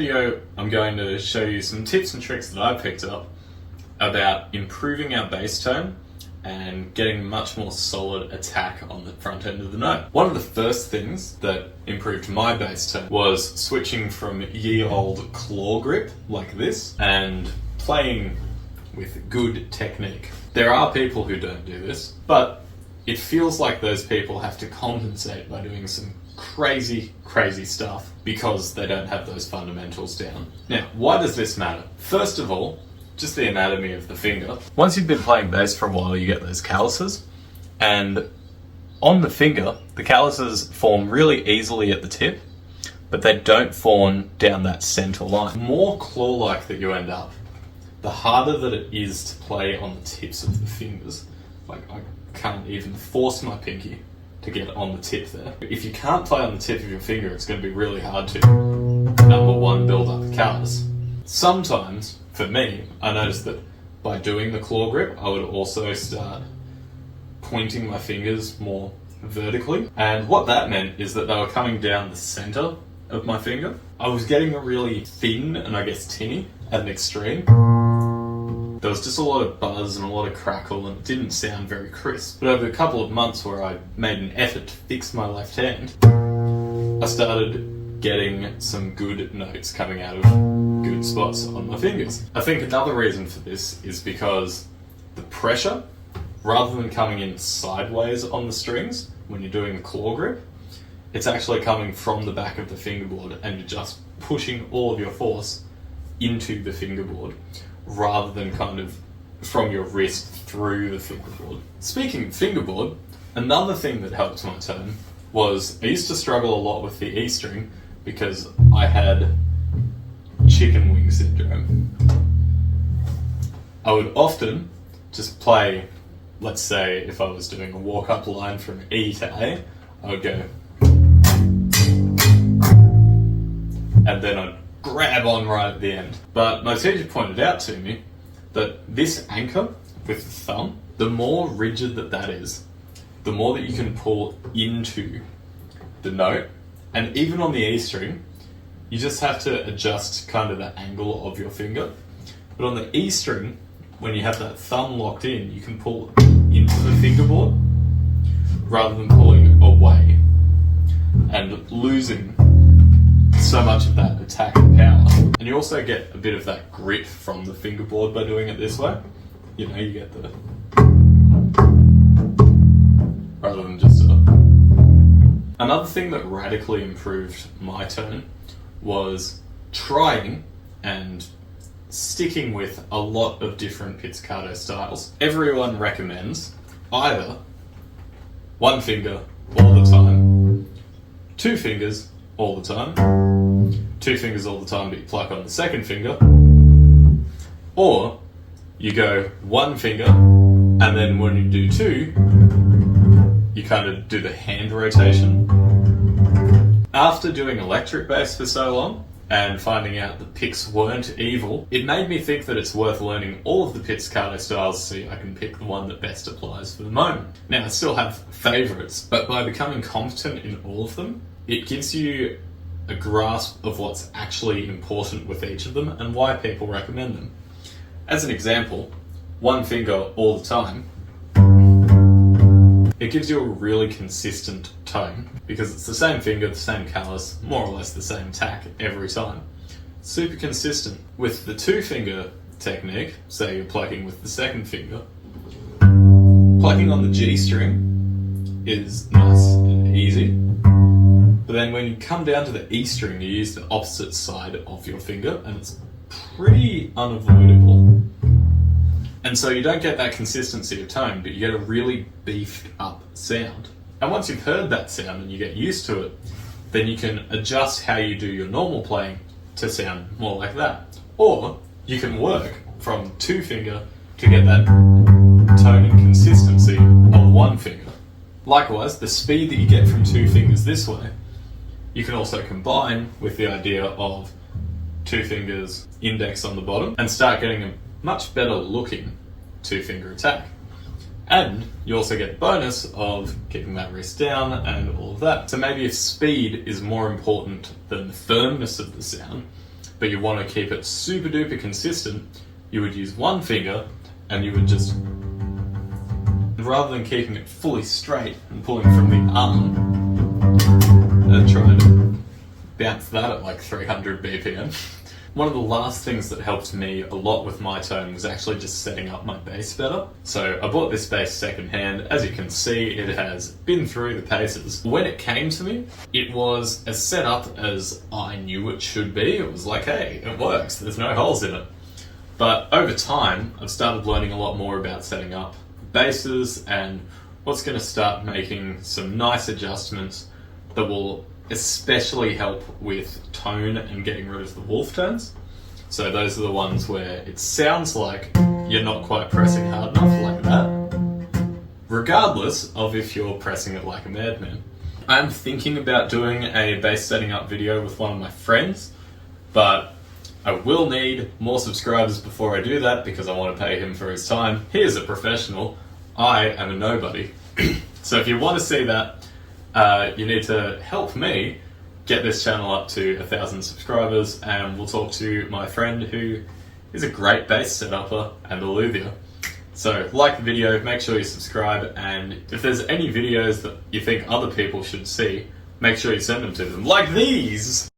video, I'm going to show you some tips and tricks that I picked up about improving our bass tone and getting much more solid attack on the front end of the note. One of the first things that improved my bass tone was switching from ye old claw grip like this and playing with good technique. There are people who don't do this, but it feels like those people have to compensate by doing some crazy stuff because they don't have those fundamentals down. Now, why does this matter? First of all, just the anatomy of the finger. Once you've been playing bass for a while, you get those calluses, and on the finger, the calluses form really easily at the tip, but they don't form down that center line. The more claw-like that you end up, the harder that it is to play on the tips of the fingers. Like, I can't even force my pinky to get on the tip there. If you can't play on the tip of your finger, it's going to be really hard to, number one, build up the callus. Sometimes, for me, I noticed that by doing the claw grip, I would also start pointing my fingers more vertically. And what that meant is that they were coming down the center of my finger. I was getting really thin and I guess tinny at an extreme. There was just a lot of buzz and a lot of crackle and it didn't sound very crisp. But over a couple of months where I made an effort to fix my left hand, I started getting some good notes coming out of good spots on my fingers. I think another reason for this is because the pressure, rather than coming in sideways on the strings when you're doing the claw grip, it's actually coming from the back of the fingerboard and you're just pushing all of your force into the fingerboard rather than kind of from your wrist through the fingerboard. Speaking of fingerboard, another thing that helped my tone was I used to struggle a lot with the E string because I had chicken wing syndrome. I would often just play, let's say if I was doing a walk-up line from E to A, I would go, and then I'd grab on right at the end. But my teacher pointed out to me that this anchor with the thumb, the more rigid that is, the more that you can pull into the note. And even on the E string, you just have to adjust kind of the angle of your finger. But on the E string, when you have that thumb locked in, you can pull into the fingerboard rather than pulling away and losing so much of that attack and power. And you also get a bit of that grit from the fingerboard by doing it this way. You know, you get the, rather than just a. Another thing that radically improved my tone was trying and sticking with a lot of different pizzicato styles. Everyone recommends either one finger all the time, two fingers all the time, two fingers all the time but you pluck on the second finger, or you go one finger and then when you do two, you kind of do the hand rotation. After doing electric bass for so long and finding out the picks weren't evil, it made me think that it's worth learning all of the pizzicato styles so I can pick the one that best applies for the moment. Now, I still have favourites, but by becoming competent in all of them, it gives you a grasp of what's actually important with each of them and why people recommend them. As an example, one finger all the time, it gives you a really consistent tone because it's the same finger, the same callus, more or less the same tack every time. Super consistent. With the two finger technique, say you're plucking with the second finger, plucking on the G string is nice and easy, but then when you come down to the E string, you use the opposite side of your finger and it's pretty unavoidable. And so you don't get that consistency of tone, but you get a really beefed up sound. And once you've heard that sound and you get used to it, then you can adjust how you do your normal playing to sound more like that. Or you can work from two finger to get that tone and consistency of one finger. Likewise, the speed that you get from two fingers this way, you can also combine with the idea of two fingers, index on the bottom, and start getting a much better looking two finger attack. And you also get the bonus of keeping that wrist down and all of that. So maybe if speed is more important than the firmness of the sound, but you want to keep it super duper consistent, you would use one finger and you would just, rather than keeping it fully straight and pulling from the arm and trying to bounce that at like 300 BPM. One of the last things that helped me a lot with my tone was actually just setting up my bass better. So I bought this bass secondhand. As you can see, it has been through the paces. When it came to me, it was as set up as I knew it should be. It was like, hey, it works, there's no holes in it. But over time, I've started learning a lot more about setting up basses and what's going to start making some nice adjustments that will especially help with tone and getting rid of the wolf tones. So those are the ones where it sounds like you're not quite pressing hard enough, like that, regardless of if you're pressing it like a madman. I'm thinking about doing a bass setting up video with one of my friends, but I will need more subscribers before I do that because I want to pay him for his time. He is a professional, I am a nobody. So if you want to see that, you need to help me get this channel up to 1,000 subscribers, and we'll talk to my friend who is a great bass setuper and a luthier. So like the video, make sure you subscribe, and if there's any videos that you think other people should see, make sure you send them to them, like these!